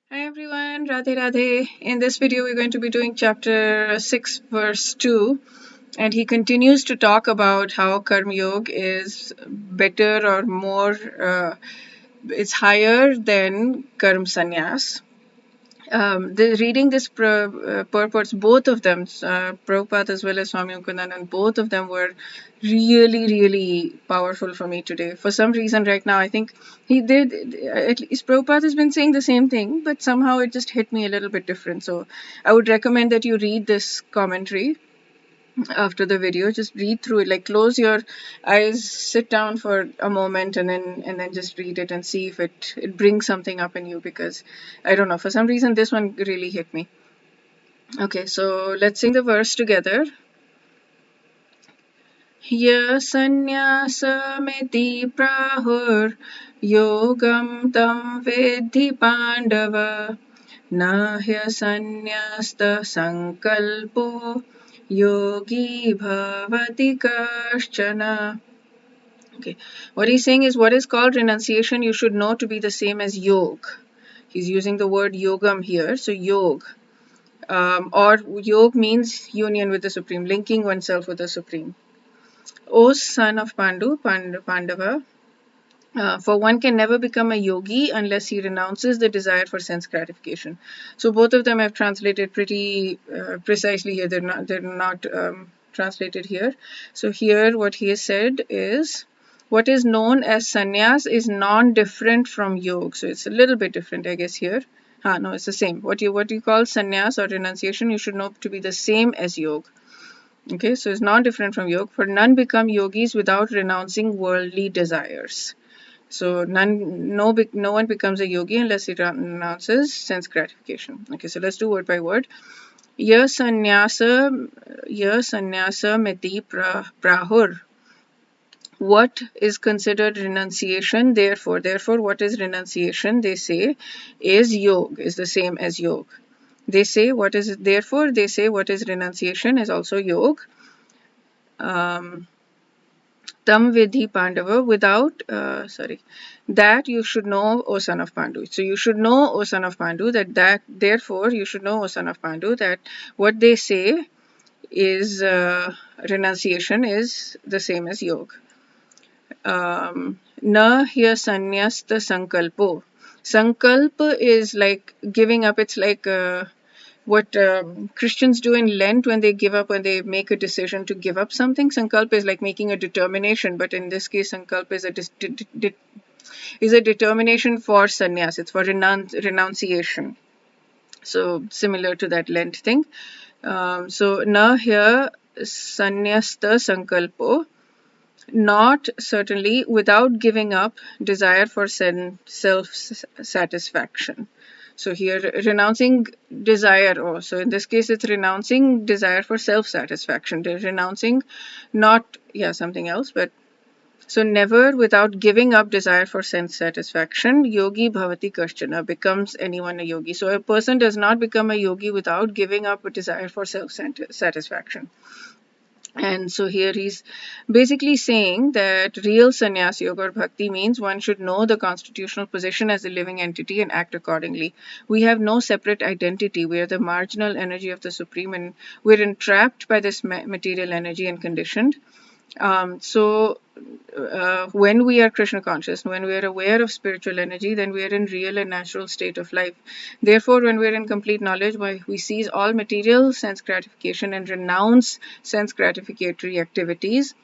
Hi everyone, Radhe Radhe. In this video, we're going to be doing chapter 6, verse 2. And he continues to talk about how Karma Yoga is better or more, it's higher than Karma Sannyas. Reading this purports, both of them, Prabhupada as well as Swami Mukundan, both of them were really powerful for me today. For some reason, right now, I think he did, at least Prabhupada has been saying the same thing, but somehow it just hit me a little bit different. So I would recommend that you read this commentary after the video. Just read through it, like close your eyes, sit down for a moment, and then just read it and see if it brings something up in you, because I don't know, for some reason this one really hit me. Okay, so let's sing the verse together. Ya sannyasamithi prahur yogam tam vidhi pandava nahya sannyasta sankalpo yogi bhavati kashchana. Okay, what he's saying is what is called renunciation you should know to be the same as yog. He's using the word yogam here, so yog. Or yog means union with the Supreme, linking oneself with the Supreme. O son of Pandava, for one can never become a yogi unless he renounces the desire for sense gratification. So both of them have translated pretty precisely here. They're not translated here. So here what he has said is what is known as sannyas is non-different from yoga. So it's a little bit different, I guess, here. No, it's the same. What you call sannyas or renunciation, you should know to be the same as yoga. Okay, so it's not different from yoga. For none become yogis without renouncing worldly desires. So no one becomes a yogi unless he renounces sense gratification. Okay, so let's do word by word. Ya sannyasa miti prahur. What is considered renunciation? Therefore, what is renunciation? They say is yoga, is the same as yoga. They say what is therefore they say what is renunciation is also yoga. Tam vidhi Pandava, that you should know, O son of Pandu. So you should know, O son of Pandu, therefore you should know, O son of Pandu, that what they say is renunciation is the same as yoga. Na hiya sannyasta sankalpo. Sankalpa is like giving up. It's like what Christians do in Lent when they give up, when they make a decision to give up something. Sankalpa is like making a determination, but in this case, Sankalpa is a determination for sannyas. It's for renunciation. So similar to that Lent thing. So na here sannyasta sankalpo, not certainly without giving up desire for self-satisfaction. So here renouncing desire, so in this case it's renouncing desire for self-satisfaction. They're renouncing not, something else, but so never without giving up desire for sense satisfaction, yogi bhavati kashchana, becomes anyone a yogi. So a person does not become a yogi without giving up a desire for self-satisfaction. And so here he's basically saying that real sannyas yoga or bhakti means one should know the constitutional position as a living entity and act accordingly. We have no separate identity. We are the marginal energy of the Supreme, and we're entrapped by this material energy and conditioned. When we are Krishna conscious, when we are aware of spiritual energy, then we are in real and natural state of life. Therefore, when we are in complete knowledge, we cease all material sense gratification and renounce sense gratificatory activities.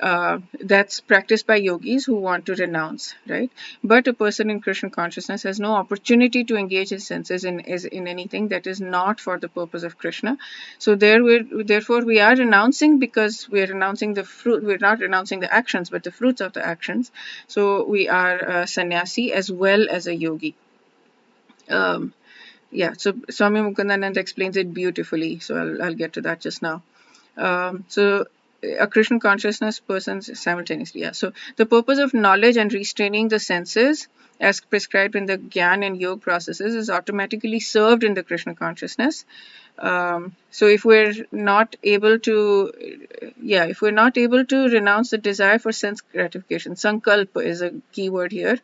That's practiced by yogis who want to renounce, right? But a person in Krishna consciousness has no opportunity to engage his senses in anything that is not for the purpose of Krishna. So therefore we are renouncing, because we are renouncing the fruit. We're not renouncing the actions, but the fruits of the actions. So we are a sannyasi as well as a yogi. So Swami Mukundanand explains it beautifully. So I'll get to that just now. So a Krishna consciousness person simultaneously. So the purpose of knowledge and restraining the senses as prescribed in the Jnana and Yog processes is automatically served in the Krishna consciousness. So if we're not able to renounce the desire for sense gratification, sankalpa is a key word here.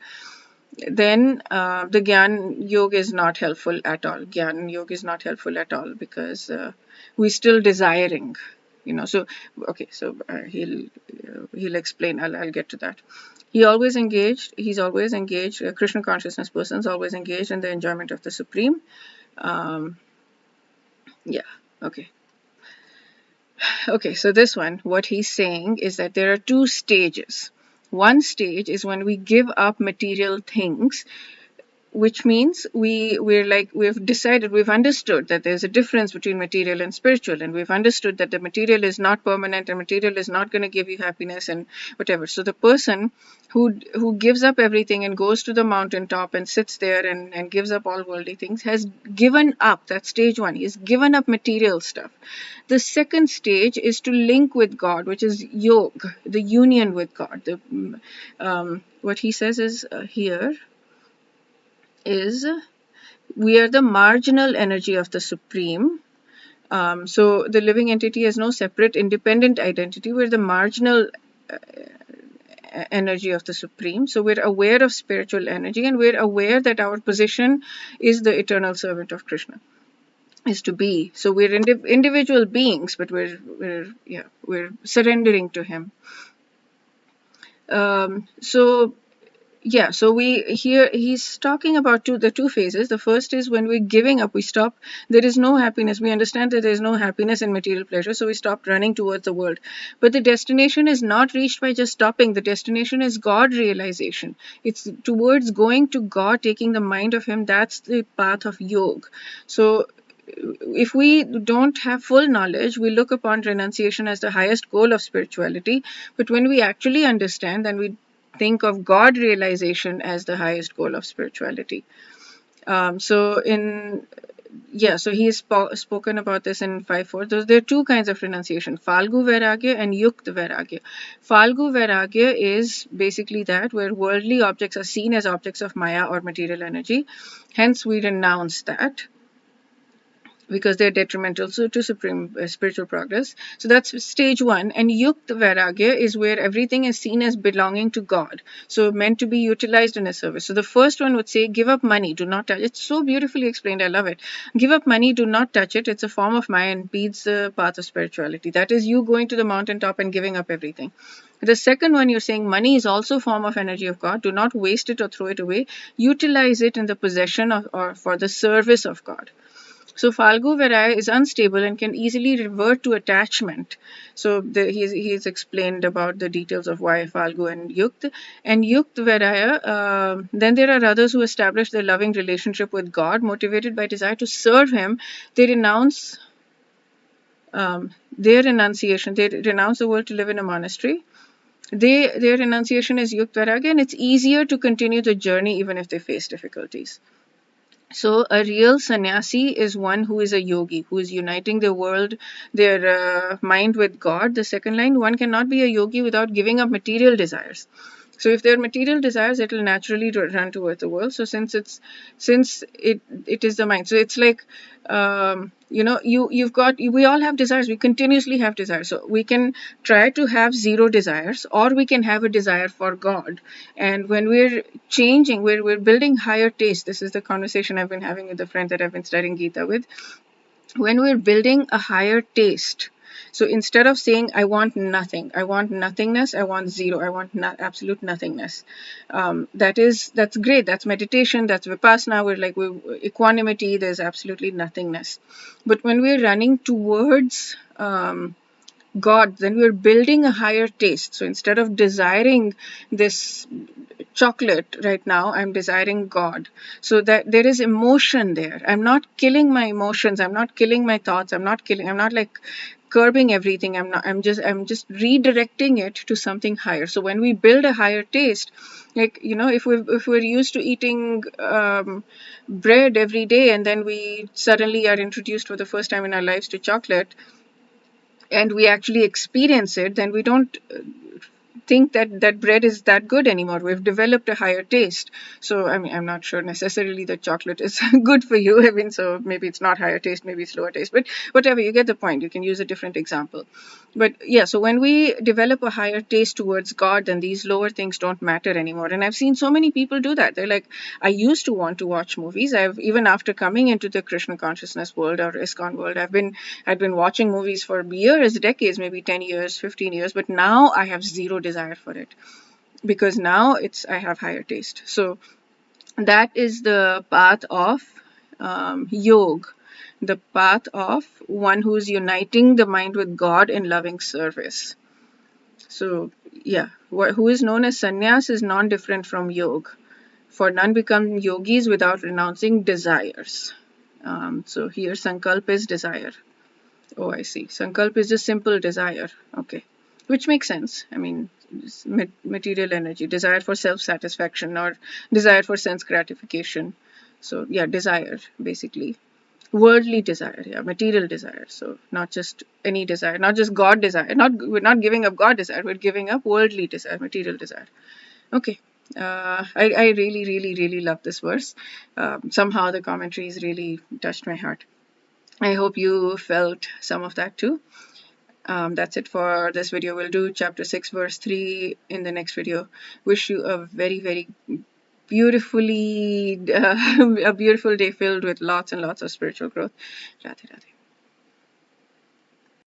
then the Gyan Yoga is not helpful at all. Gyan Yoga is not helpful at all because we're still desiring, So okay, so he'll explain. I'll get to that. He's always engaged. Krishna consciousness person is always engaged in the enjoyment of the Supreme. Yeah. Okay. Okay. So this one, what he's saying is that there are two stages. One stage is when we give up material things, which means we've decided, we've understood that there's a difference between material and spiritual, and we've understood that the material is not permanent and material is not going to give you happiness and whatever. So the person who gives up everything and goes to the mountaintop and sits there and gives up all worldly things has given up. That's stage one. He's given up material stuff. The second stage is to link with God, which is yog, the union with God. What he says is here is we are the marginal energy of the Supreme. So the living entity has no separate independent identity. We're the marginal energy of the Supreme. So we're aware of spiritual energy, and we're aware that our position is the eternal servant of Krishna, is to be. So we're individual beings, but we're surrendering to him. So he's talking about the two phases. The first is when we're giving up, we stop. There is no happiness. We understand that there is no happiness in material pleasure, so we stop running towards the world. But the destination is not reached by just stopping. The destination is God realization. It's towards going to God, taking the mind of him. That's the path of yoga. So if we don't have full knowledge, we look upon renunciation as the highest goal of spirituality. But when we actually understand, then we think of God realization as the highest goal of spirituality. So he's spoken about this in 5.4. There are two kinds of renunciation: Falgu Vairagya and Yukta Vairagya. Falgu Vairagya is basically that where worldly objects are seen as objects of Maya or material energy. Hence, we renounce that, because they're detrimental to supreme spiritual progress. So that's stage one. And Yukta Vairagya is where everything is seen as belonging to God, so meant to be utilized in a service. So the first one would say, give up money, do not touch it. It's so beautifully explained, I love it. Give up money, do not touch it. It's a form of Maya and impedes the path of spirituality. That is you going to the mountaintop and giving up everything. The second one, you're saying money is also a form of energy of God. Do not waste it or throw it away. Utilize it in the possession of, or for the service of God. So Falgu Vairagya is unstable and can easily revert to attachment. So he's explained about the details of why Falgu and Yukta. And Yukta Vairagya, then there are others who establish their loving relationship with God, motivated by desire to serve him. They renounce their renunciation. They renounce the world to live in a monastery. Their renunciation is Yukta Vairagya, and it's easier to continue the journey even if they face difficulties. So a real sannyasi is one who is a yogi, who is uniting the world, their mind with God. The second line, one cannot be a yogi without giving up material desires. So if there are material desires, it will naturally run towards the world. So since it is the mind. So it's like, we all have desires. We continuously have desires. So we can try to have zero desires, or we can have a desire for God. And when we're changing, we're building higher taste. This is the conversation I've been having with a friend that I've been studying Gita with. When we're building a higher taste, so instead of saying, I want nothing, I want nothingness, I want zero, I want absolute nothingness. That's great. That's meditation. That's vipassana. We're equanimity. There's absolutely nothingness. But when we're running towards God, then we're building a higher taste. So instead of desiring this chocolate right now, I'm desiring God. So that there is emotion there. I'm not killing my emotions. I'm not killing my thoughts. I'm not like curbing everything. I'm just redirecting it to something higher. So when we build a higher taste, if we're used to eating bread every day, and then we suddenly are introduced for the first time in our lives to chocolate, and we actually experience it, then we don't think that that bread is that good anymore. We've developed a higher taste. So I mean, I'm not sure necessarily that chocolate is good for you. I mean, so maybe it's not higher taste, maybe it's lower taste, but whatever, you get the point. You can use a different example. But yeah, so when we develop a higher taste towards God, then these lower things don't matter anymore. And I've seen so many people do that. They're like, I used to want to watch movies. I've even after coming into the Krishna consciousness world or ISKCON world, I'd been watching movies for years, decades, maybe 10 years, 15 years, but now I have zero desire for it because now I have higher taste. So that is the path of yog, the path of one who's uniting the mind with God in loving service. So yeah, who is known as sannyas is non-different from yog. For none become yogis without renouncing desires. So here sankalp is desire. Oh, I see. Sankalp is just simple desire. Okay. Which makes sense. I mean, material energy, desire for self-satisfaction or desire for sense gratification. So yeah, desire, basically. Worldly desire, yeah, material desire. So not just any desire, not just God desire. We're not giving up God desire, we're giving up worldly desire, material desire. Okay. I really, really, really love this verse. Somehow the commentaries really touched my heart. I hope you felt some of that too. That's it for this video. We'll do chapter 6 verse 3 in the next video. Wish you a very, very beautifully a beautiful day filled with lots and lots of spiritual growth. Radhe Radhe.